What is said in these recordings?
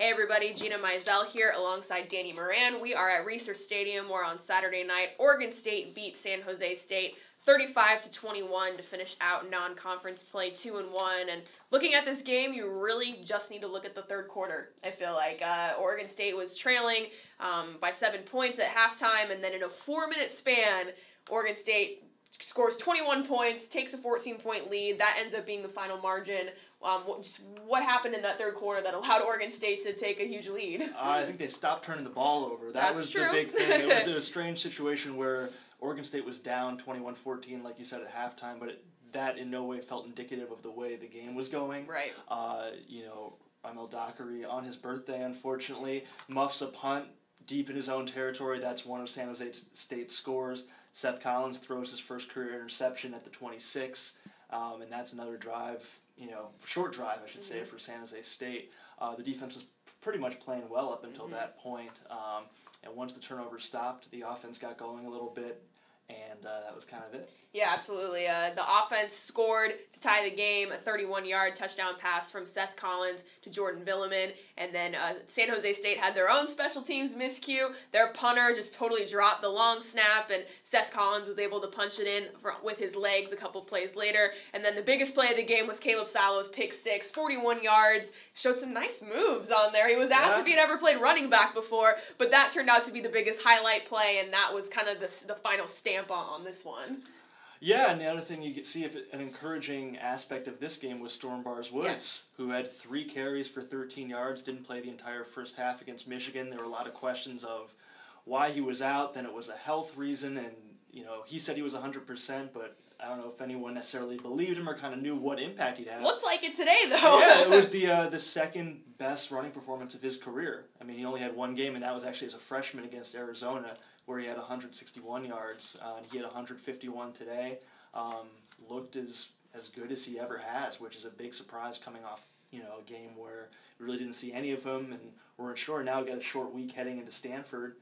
Hey everybody, Gina Mizell here alongside Danny Moran. We are at Research Stadium where on Saturday night, Oregon State beat San Jose State 35-21 to finish out non-conference play 2-1. And looking at this game, you really just need to look at the third quarter. I feel like Oregon State was trailing by 7 points at halftime, and then in a 4-minute span, Oregon State scores 21 points, takes a 14-point lead. That ends up being the final margin. What happened in that third quarter that allowed Oregon State to take a huge lead? I think they stopped turning the ball over. That's was true. The big thing. It was a strange situation where Oregon State was down 21-14, like you said, at halftime, but that in no way felt indicative of the way the game was going. Right. Emil Dockery, on his birthday, unfortunately, muffs a punt deep in his own territory. That's one of San Jose State's scores. Seth Collins throws his first career interception at the 26, and that's another drive, short drive, I should say, for San Jose State. The defense was pretty much playing well up until that point, and once the turnover stopped, the offense got going a little bit, and that was kind of it. Yeah, absolutely. The offense scored to tie the game, a 31-yard touchdown pass from Seth Collins to Jordan Villeman, and then San Jose State had their own special teams miscue. Their punter just totally dropped the long snap, and Seth Collins was able to punch it in with his legs a couple plays later. And then the biggest play of the game was Caleb Sallow's pick six, 41 yards, showed some nice moves on there. He was asked if he'd ever played running back before, but that turned out to be the biggest highlight play, and that was kind of the final stamp on this one. Yeah, and the other thing you could see, an encouraging aspect of this game was Storm Bars Woods, who had 3 carries for 13 yards, didn't play the entire first half against Michigan. There were a lot of questions of why he was out. Then it was a health reason, and he said he was 100%, but I don't know if anyone necessarily believed him or kind of knew what impact he'd had. Looks like it today, though. Yeah, it was the second best running performance of his career. I mean, he only had 1 game, and that was actually as a freshman against Arizona, where he had 161 yards. And he had 151 today. Looked as good as he ever has, which is a big surprise coming off a game where we really didn't see any of him, and we're unsure. Now we got a short week heading into Stanford.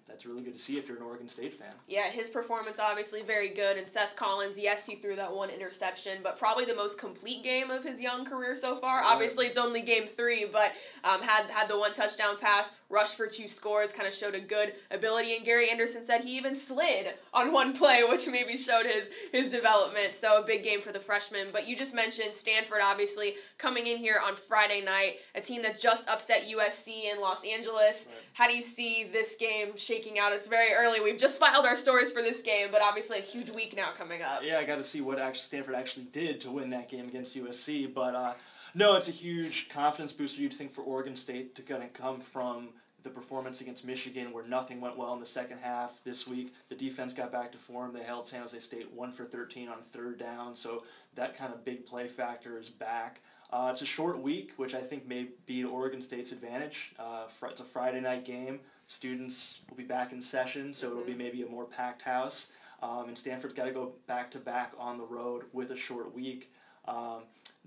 That's really good to see if you're an Oregon State fan. Yeah, his performance obviously very good, and Seth Collins, yes, he threw that 1 interception, but probably the most complete game of his young career so far. Right. Obviously, it's only game 3, but had the 1 touchdown pass, rushed for 2 scores, kind of showed a good ability, and Gary Anderson said he even slid on 1 play, which maybe showed his development, so a big game for the freshman. But you just mentioned Stanford, obviously, coming in here on Friday night, a team that just upset USC in Los Angeles. Right. How do you see this game shaking out? It's very early. We've just filed our stories for this game, but obviously a huge week now coming up. Yeah, I got to see what Stanford actually did to win that game against USC, but no, it's a huge confidence booster, you'd think, for Oregon State to kind of come from the performance against Michigan where nothing went well in the second half. This week, the defense got back to form. They held San Jose State 1 for 13 on 3rd down, so that kind of big play factor is back. It's a short week, which I think may be to Oregon State's advantage. It's a Friday night game. Students will be back in session, so it'll be maybe a more packed house. And Stanford's got to go back-to-back on the road with a short week.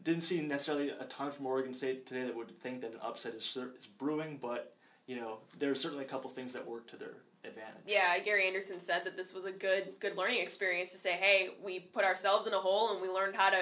Didn't see necessarily a ton from Oregon State today that would think that an upset is brewing, but there's certainly a couple things that work to their advantage. Yeah, Gary Anderson said that this was a good learning experience to say, hey, we put ourselves in a hole and we learned how to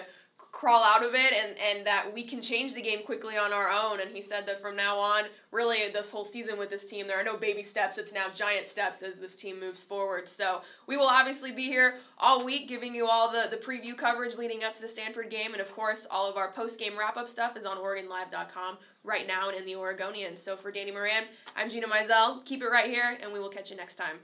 crawl out of it, and that we can change the game quickly on our own. And he said that from now on, really this whole season with this team, there are no baby steps. It's now giant steps as this team moves forward. So we will obviously be here all week giving you all the preview coverage leading up to the Stanford game. And of course, all of our post-game wrap-up stuff is on OregonLive.com right now and in the Oregonian. So for Danny Moran, I'm Gina Mizell. Keep it right here, and we will catch you next time.